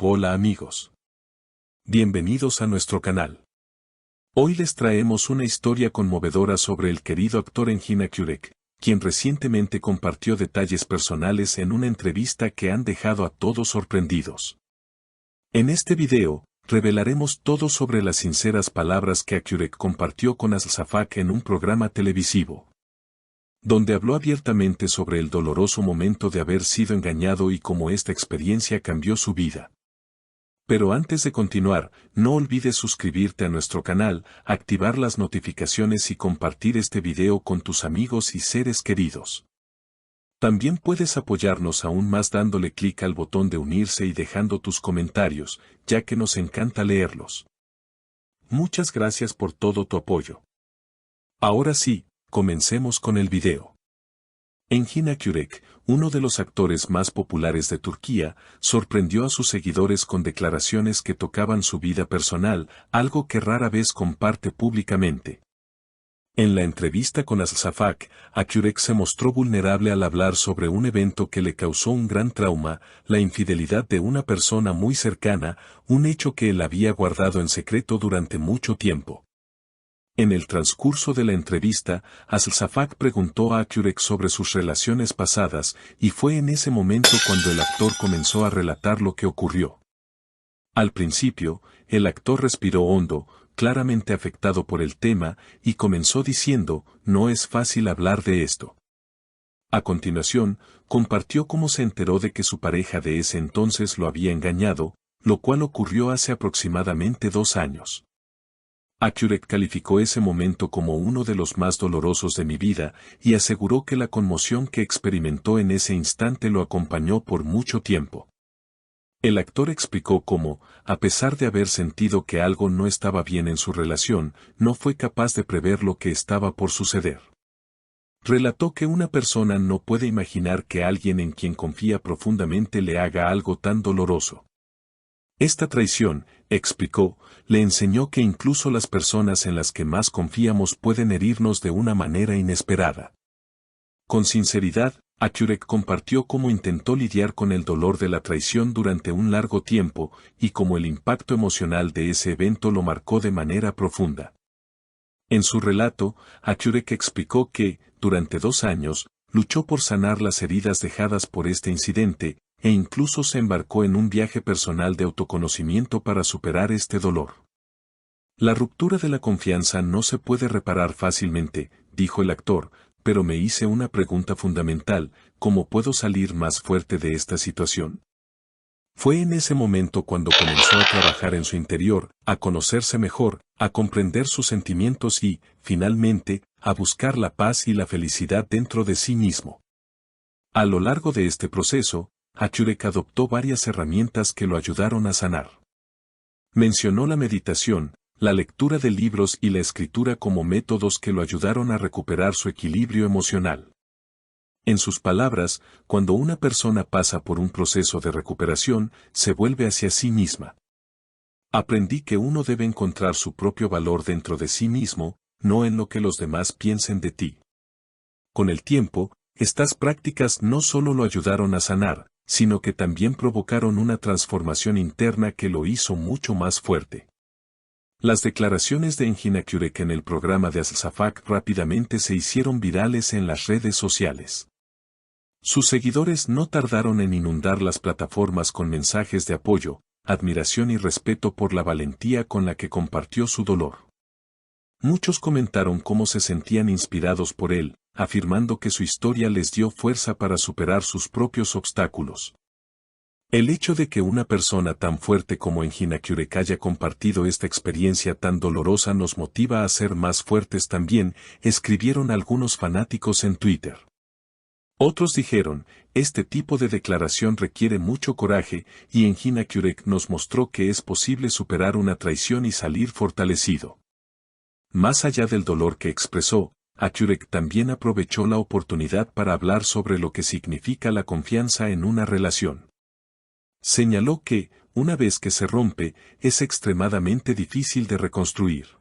Hola amigos. Bienvenidos a nuestro canal. Hoy les traemos una historia conmovedora sobre el querido actor Engin Akyurek, quien recientemente compartió detalles personales en una entrevista que han dejado a todos sorprendidos. En este video, revelaremos todo sobre las sinceras palabras que Akyurek compartió con Al-Shafaq en un programa televisivo, donde habló abiertamente sobre el doloroso momento de haber sido engañado y cómo esta experiencia cambió su vida. Pero antes de continuar, no olvides suscribirte a nuestro canal, activar las notificaciones y compartir este video con tus amigos y seres queridos. También puedes apoyarnos aún más dándole clic al botón de unirse y dejando tus comentarios, ya que nos encanta leerlos. Muchas gracias por todo tu apoyo. Ahora sí, comencemos con el video. Engin Akyurek, uno de los actores más populares de Turquía, sorprendió a sus seguidores con declaraciones que tocaban su vida personal, algo que rara vez comparte públicamente. En la entrevista con Al-Shafaq, Akyurek se mostró vulnerable al hablar sobre un evento que le causó un gran trauma, la infidelidad de una persona muy cercana, un hecho que él había guardado en secreto durante mucho tiempo. En el transcurso de la entrevista, Al-Shafaq preguntó a Akyurek sobre sus relaciones pasadas, y fue en ese momento cuando el actor comenzó a relatar lo que ocurrió. Al principio, el actor respiró hondo, claramente afectado por el tema, y comenzó diciendo, "No es fácil hablar de esto". A continuación, compartió cómo se enteró de que su pareja de ese entonces lo había engañado, lo cual ocurrió hace aproximadamente 2 años. Akyurek calificó ese momento como uno de los más dolorosos de mi vida y aseguró que la conmoción que experimentó en ese instante lo acompañó por mucho tiempo. El actor explicó cómo, a pesar de haber sentido que algo no estaba bien en su relación, no fue capaz de prever lo que estaba por suceder. Relató que una persona no puede imaginar que alguien en quien confía profundamente le haga algo tan doloroso. Esta traición, explicó, le enseñó que incluso las personas en las que más confiamos pueden herirnos de una manera inesperada. Con sinceridad, Akyurek compartió cómo intentó lidiar con el dolor de la traición durante un largo tiempo, y cómo el impacto emocional de ese evento lo marcó de manera profunda. En su relato, Akyurek explicó que, durante 2 años, luchó por sanar las heridas dejadas por este incidente, e incluso se embarcó en un viaje personal de autoconocimiento para superar este dolor. La ruptura de la confianza no se puede reparar fácilmente, dijo el actor, pero me hice una pregunta fundamental: ¿cómo puedo salir más fuerte de esta situación? Fue en ese momento cuando comenzó a trabajar en su interior, a conocerse mejor, a comprender sus sentimientos y, finalmente, a buscar la paz y la felicidad dentro de sí mismo. A lo largo de este proceso, Akyurek adoptó varias herramientas que lo ayudaron a sanar. Mencionó la meditación, la lectura de libros y la escritura como métodos que lo ayudaron a recuperar su equilibrio emocional. En sus palabras, cuando una persona pasa por un proceso de recuperación, se vuelve hacia sí misma. Aprendí que uno debe encontrar su propio valor dentro de sí mismo, no en lo que los demás piensen de ti. Con el tiempo, estas prácticas no solo lo ayudaron a sanar, sino que también provocaron una transformación interna que lo hizo mucho más fuerte. Las declaraciones de Engin Akyurek en el programa de Al-Shafaq rápidamente se hicieron virales en las redes sociales. Sus seguidores no tardaron en inundar las plataformas con mensajes de apoyo, admiración y respeto por la valentía con la que compartió su dolor. Muchos comentaron cómo se sentían inspirados por él, afirmando que su historia les dio fuerza para superar sus propios obstáculos. El hecho de que una persona tan fuerte como Engin Akyurek haya compartido esta experiencia tan dolorosa nos motiva a ser más fuertes también, escribieron algunos fanáticos en Twitter. Otros dijeron, este tipo de declaración requiere mucho coraje, y Engin Akyurek nos mostró que es posible superar una traición y salir fortalecido. Más allá del dolor que expresó, Akyurek también aprovechó la oportunidad para hablar sobre lo que significa la confianza en una relación. Señaló que, una vez que se rompe, es extremadamente difícil de reconstruir.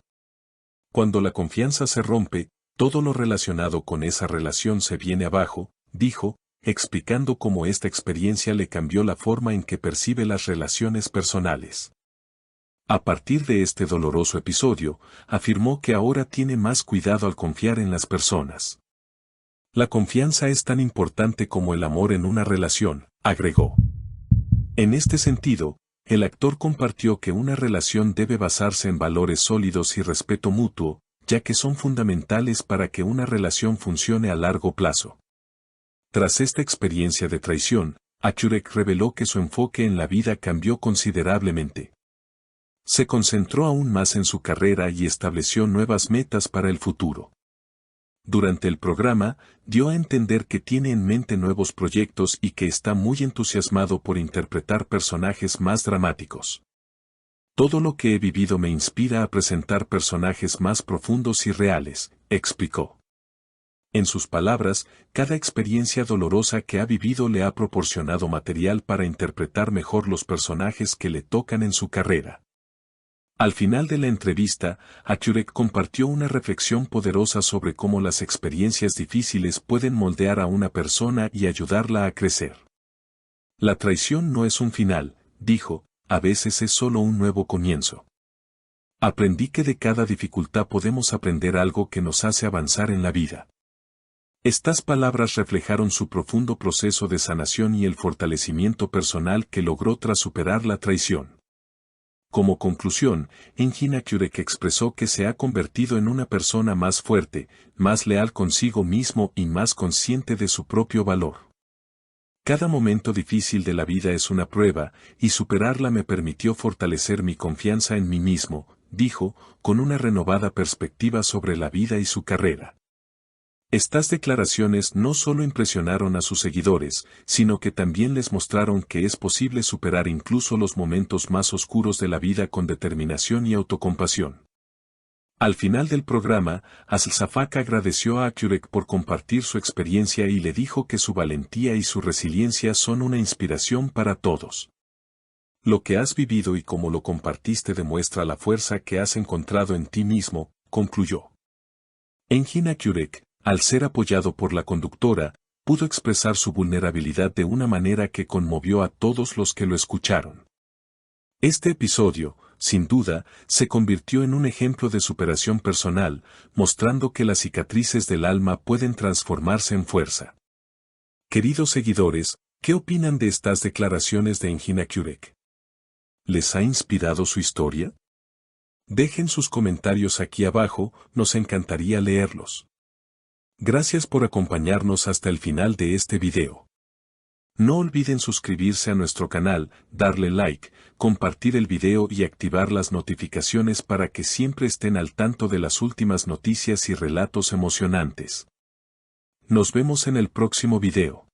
Cuando la confianza se rompe, todo lo relacionado con esa relación se viene abajo, dijo, explicando cómo esta experiencia le cambió la forma en que percibe las relaciones personales. A partir de este doloroso episodio, afirmó que ahora tiene más cuidado al confiar en las personas. La confianza es tan importante como el amor en una relación, agregó. En este sentido, el actor compartió que una relación debe basarse en valores sólidos y respeto mutuo, ya que son fundamentales para que una relación funcione a largo plazo. Tras esta experiencia de traición, Akhurek reveló que su enfoque en la vida cambió considerablemente. Se concentró aún más en su carrera y estableció nuevas metas para el futuro. Durante el programa, dio a entender que tiene en mente nuevos proyectos y que está muy entusiasmado por interpretar personajes más dramáticos. Todo lo que he vivido me inspira a presentar personajes más profundos y reales, explicó. En sus palabras, cada experiencia dolorosa que ha vivido le ha proporcionado material para interpretar mejor los personajes que le tocan en su carrera. Al final de la entrevista, Akhurek compartió una reflexión poderosa sobre cómo las experiencias difíciles pueden moldear a una persona y ayudarla a crecer. La traición no es un final, dijo, a veces es solo un nuevo comienzo. Aprendí que de cada dificultad podemos aprender algo que nos hace avanzar en la vida. Estas palabras reflejaron su profundo proceso de sanación y el fortalecimiento personal que logró tras superar la traición. Como conclusión, Engin Akhurek expresó que se ha convertido en una persona más fuerte, más leal consigo mismo y más consciente de su propio valor. Cada momento difícil de la vida es una prueba, y superarla me permitió fortalecer mi confianza en mí mismo, dijo, con una renovada perspectiva sobre la vida y su carrera. Estas declaraciones no solo impresionaron a sus seguidores, sino que también les mostraron que es posible superar incluso los momentos más oscuros de la vida con determinación y autocompasión. Al final del programa, Al-Safak agradeció a Akhurek por compartir su experiencia y le dijo que su valentía y su resiliencia son una inspiración para todos. Lo que has vivido y cómo lo compartiste demuestra la fuerza que has encontrado en ti mismo, concluyó. Engin Akhurek, al ser apoyado por la conductora, pudo expresar su vulnerabilidad de una manera que conmovió a todos los que lo escucharon. Este episodio, sin duda, se convirtió en un ejemplo de superación personal, mostrando que las cicatrices del alma pueden transformarse en fuerza. Queridos seguidores, ¿qué opinan de estas declaraciones de Engin Akhurek? ¿Les ha inspirado su historia? Dejen sus comentarios aquí abajo, nos encantaría leerlos. Gracias por acompañarnos hasta el final de este video. No olviden suscribirse a nuestro canal, darle like, compartir el video y activar las notificaciones para que siempre estén al tanto de las últimas noticias y relatos emocionantes. Nos vemos en el próximo video.